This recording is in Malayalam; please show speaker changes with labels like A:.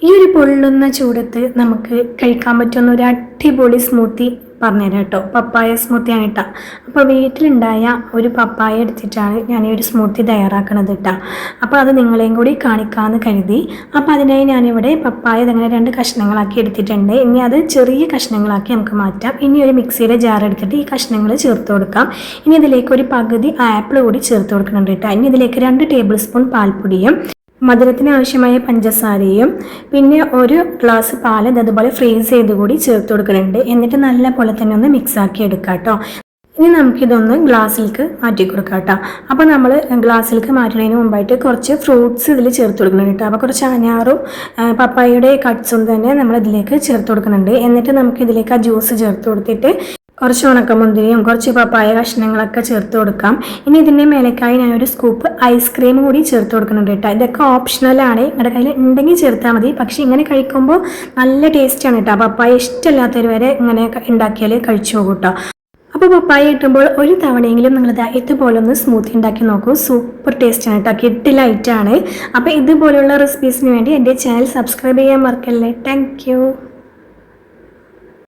A: ഈ ഒരു പൊള്ളുന്ന ചൂടത്ത് നമുക്ക് കഴിക്കാൻ പറ്റുന്ന ഒരു അടിപൊളി സ്മൂത്തി പറഞ്ഞുതരാം കേട്ടോ. പപ്പായ സ്മൂത്തിയാണ് കേട്ടോ. അപ്പോൾ വീട്ടിലുണ്ടായ ഒരു പപ്പായ എടുത്തിട്ടാണ് ഞാൻ ഈ ഒരു സ്മൂത്തി തയ്യാറാക്കണത് കേട്ടോ. അപ്പോൾ അത് നിങ്ങളെയും കൂടി കാണിക്കാമെന്ന് കരുതി. അപ്പോൾ അതിനായി ഞാനിവിടെ പപ്പായ ഇതങ്ങനെ 2 കഷ്ണങ്ങളാക്കി എടുത്തിട്ടുണ്ട്. ഇനി അത് ചെറിയ കഷ്ണങ്ങളാക്കി നമുക്ക് മാറ്റാം. ഇനി ഒരു മിക്സിയുടെ ജാർ എടുത്തിട്ട് ഈ കഷ്ണങ്ങൾ ചേർത്ത് കൊടുക്കാം. ഇനി ഇതിലേക്ക് ഒരു പകുതി ആപ്പിൾ കൂടി ചേർത്ത് കൊടുക്കുന്നുണ്ട് കേട്ടോ. ഇനി ഇതിലേക്ക് 2 ടേബിൾ സ്പൂൺ പാൽപ്പൊടിയും മധുരത്തിന് ആവശ്യമായ പഞ്ചസാരയും പിന്നെ ഒരു ഗ്ലാസ് പാൽ അതുപോലെ ഫ്രീസ് ചെയ്ത് കൂടി ചേർത്ത് കൊടുക്കുന്നുണ്ട്. എന്നിട്ട് നല്ല പോലെ തന്നെ ഒന്ന് മിക്സ് ആക്കി എടുക്കാം കേട്ടോ. ഇനി നമുക്കിതൊന്ന് ഗ്ലാസ്സിലേക്ക് മാറ്റി കൊടുക്കാം കേട്ടോ. അപ്പോൾ നമ്മൾ ഗ്ലാസ്സിലേക്ക് മാറ്റുന്നതിന് മുമ്പായിട്ട് കുറച്ച് ഫ്രൂട്ട്സ് ഇതിൽ ചേർത്ത് കൊടുക്കുന്നുണ്ട് കേട്ടോ. അപ്പോൾ കുറച്ച് അനാറും പപ്പായയുടെ കട്ട്സും തന്നെ നമ്മൾ ഇതിലേക്ക് ചേർത്ത് കൊടുക്കുന്നുണ്ട്. എന്നിട്ട് നമുക്കിതിലേക്ക് ആ ജ്യൂസ് ചേർത്ത് കൊടുത്തിട്ട് കുറച്ച് ഉണക്കമുന്തിരിയും കുറച്ച് പപ്പായ കഷ്ണങ്ങളൊക്കെ ചേർത്ത് കൊടുക്കാം. ഇനി ഇതിൻ്റെ മേലേക്കായി ഞാനൊരു സ്കൂപ്പ് ഐസ്ക്രീം കൂടി ചേർത്ത് കൊടുക്കുന്നുണ്ട് കേട്ടോ. ഇതൊക്കെ ഓപ്ഷണലാണ്, നിങ്ങളുടെ കയ്യിൽ ഉണ്ടെങ്കിൽ ചേർത്താൽ മതി. പക്ഷേ ഇങ്ങനെ കഴിക്കുമ്പോൾ നല്ല ടേസ്റ്റാണ് കേട്ടോ. പപ്പായ ഇഷ്ടമില്ലാത്തവർ വരെ ഇങ്ങനെ ഉണ്ടാക്കിയാൽ കഴിച്ചു പോകും കേട്ടോ. അപ്പോൾ പപ്പായ കിട്ടുമ്പോൾ ഒരു തവണയെങ്കിലും നിങ്ങളിത് ഇതുപോലെ ഒന്ന് സ്മൂത്തി ഉണ്ടാക്കി നോക്കൂ. സൂപ്പർ ടേസ്റ്റാണ് കേട്ടോ, കിഡിലായിട്ടാണ്. അപ്പോൾ ഇതുപോലെയുള്ള റെസിപ്പീസിന് വേണ്ടി എൻ്റെ ചാനൽ സബ്സ്ക്രൈബ് ചെയ്യാൻ മറക്കല്ലേ. താങ്ക്